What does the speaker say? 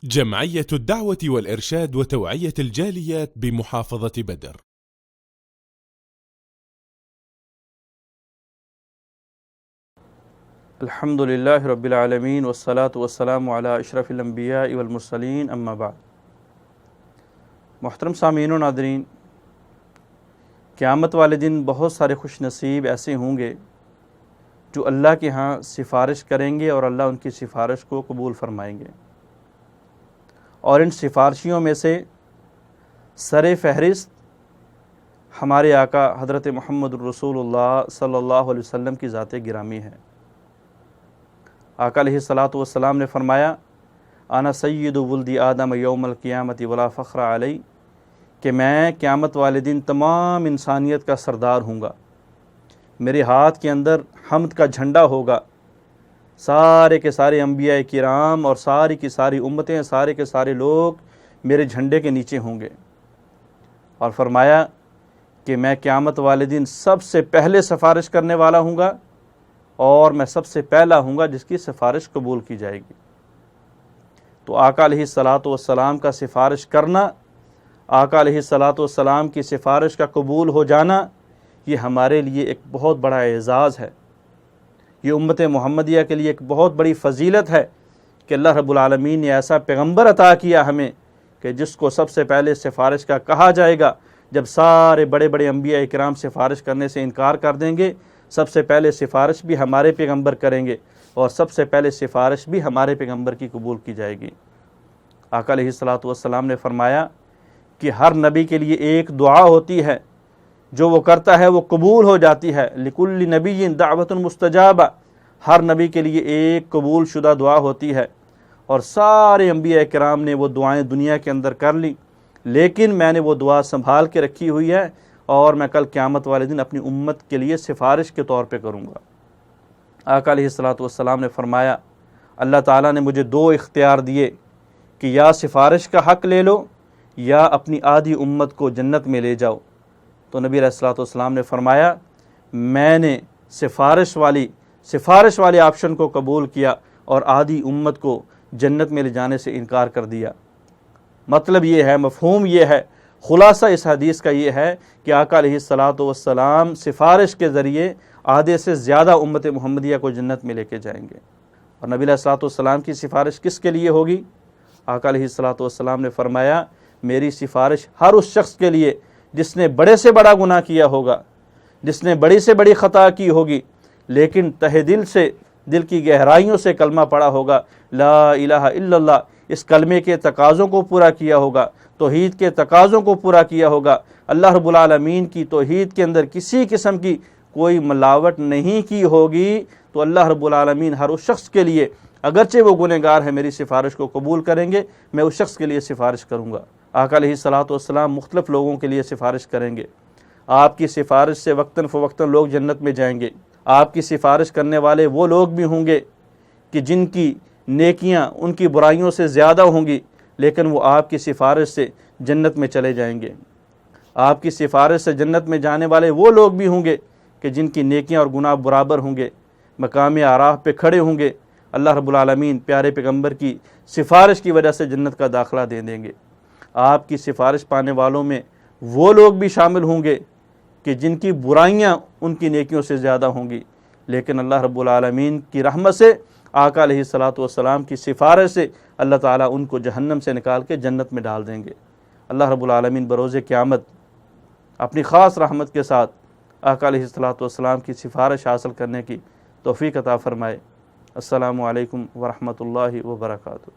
جمعية الدعوة والإرشاد وتوعية الجاليات بمحافظة بدر. الحمد للہ رب العالمین والصلاة والسلام علی اشرف الانبیاء والمرسلین اما بعد۔ محترم سامعین و ناظرین، قیامت والے دن بہت سارے خوش نصیب ایسے ہوں گے جو اللہ کے ہاں سفارش کریں گے اور اللہ ان کی سفارش کو قبول فرمائیں گے، اور ان سفارشیوں میں سے سر فہرست ہمارے آقا حضرت محمد الرسول اللہ صلی اللہ علیہ وسلم کی ذات گرامی ہے۔ آقا علیہ الصلاۃ والسلام نے فرمایا، انا سید ولد آدم یوم القیامت ولا فخر علی، کہ میں قیامت والے دن تمام انسانیت کا سردار ہوں گا، میرے ہاتھ کے اندر حمد کا جھنڈا ہوگا، سارے کے سارے انبیاء کرام اور ساری کی ساری امتیں، سارے کے سارے لوگ میرے جھنڈے کے نیچے ہوں گے۔ اور فرمایا کہ میں قیامت والے دن سب سے پہلے سفارش کرنے والا ہوں گا، اور میں سب سے پہلا ہوں گا جس کی سفارش قبول کی جائے گی۔ تو آقا علیہ الصلاۃ والسلام کا سفارش کرنا، آقا علیہ الصلاۃ والسلام کی سفارش کا قبول ہو جانا، یہ ہمارے لیے ایک بہت بڑا اعزاز ہے، یہ امت محمدیہ کے لیے ایک بہت بڑی فضیلت ہے کہ اللہ رب العالمین نے ایسا پیغمبر عطا کیا ہمیں کہ جس کو سب سے پہلے سفارش کا کہا جائے گا۔ جب سارے بڑے بڑے انبیاء کرام سفارش کرنے سے انکار کر دیں گے، سب سے پہلے سفارش بھی ہمارے پیغمبر کریں گے، اور سب سے پہلے سفارش بھی ہمارے پیغمبر کی قبول کی جائے گی۔ آقا علیہ الصلاۃ والسلام نے فرمایا کہ ہر نبی کے لیے ایک دعا ہوتی ہے، جو وہ کرتا ہے وہ قبول ہو جاتی ہے۔ لکل نبی دعوت مستجابہ، ہر نبی کے لیے ایک قبول شدہ دعا ہوتی ہے، اور سارے انبیاء کرام نے وہ دعائیں دنیا کے اندر کر لی، لیکن میں نے وہ دعا سنبھال کے رکھی ہوئی ہے، اور میں کل قیامت والے دن اپنی امت کے لیے سفارش کے طور پہ کروں گا۔ آقا علیہ الصلاۃ والسلام نے فرمایا، اللہ تعالیٰ نے مجھے دو اختیار دیے کہ یا سفارش کا حق لے لو یا اپنی آدھی امت کو جنت میں لے جاؤ۔ تو نبی علیہ الصلاۃ والسلام نے فرمایا، میں نے سفارش والے آپشن کو قبول کیا اور آدھی امت کو جنت میں لے جانے سے انکار کر دیا۔ مطلب یہ ہے، مفہوم یہ ہے، خلاصہ اس حدیث کا یہ ہے کہ آقا علیہ الصلاۃ والسلام سفارش کے ذریعے آدھے سے زیادہ امت محمدیہ کو جنت میں لے کے جائیں گے۔ اور نبی علیہ الصلاۃ والسلام کی سفارش کس کے لیے ہوگی؟ آقا علیہ الصلاۃ والسلام نے فرمایا، میری سفارش ہر اس شخص کے لیے جس نے بڑے سے بڑا گناہ کیا ہوگا، جس نے بڑی سے بڑی خطا کی ہوگی، لیکن تہ دل کی گہرائیوں سے کلمہ پڑھا ہوگا، لا الہ الا اللہ، اس کلمے کے تقاضوں کو پورا کیا ہوگا، توحید کے تقاضوں کو پورا کیا ہوگا، اللہ رب العالمین کی توحید کے اندر کسی قسم کی کوئی ملاوٹ نہیں کی ہوگی، تو اللہ رب العالمین ہر اس شخص کے لیے، اگرچہ وہ گنہگار ہے، میری سفارش کو قبول کریں گے، میں اس شخص کے لیے سفارش کروں گا۔ آقا علیہ الصلاۃ والسلام مختلف لوگوں کے لیے سفارش کریں گے۔ آپ کی سفارش سے وقتاً فوقتاً لوگ جنت میں جائیں گے۔ آپ کی سفارش کرنے والے وہ لوگ بھی ہوں گے کہ جن کی نیکیاں ان کی برائیوں سے زیادہ ہوں گی، لیکن وہ آپ کی سفارش سے جنت میں چلے جائیں گے۔ آپ کی سفارش سے جنت میں جانے والے وہ لوگ بھی ہوں گے کہ جن کی نیکیاں اور گناہ برابر ہوں گے، مقام اعراف پہ کھڑے ہوں گے، اللہ رب العالمین پیارے پیغمبر کی سفارش کی وجہ سے جنت کا داخلہ دے دیں گے۔ آپ کی سفارش پانے والوں میں وہ لوگ بھی شامل ہوں گے کہ جن کی برائیاں ان کی نیکیوں سے زیادہ ہوں گی، لیکن اللہ رب العالمین کی رحمت سے، آقا علیہ الصلاۃ والسلام کی سفارش سے اللہ تعالیٰ ان کو جہنم سے نکال کے جنت میں ڈال دیں گے۔ اللہ رب العالمین بروز قیامت اپنی خاص رحمت کے ساتھ آقا علیہ الصلاۃ والسلام کی سفارش حاصل کرنے کی توفیق عطا فرمائے۔ السلام علیکم ورحمۃ اللہ وبرکاتہ۔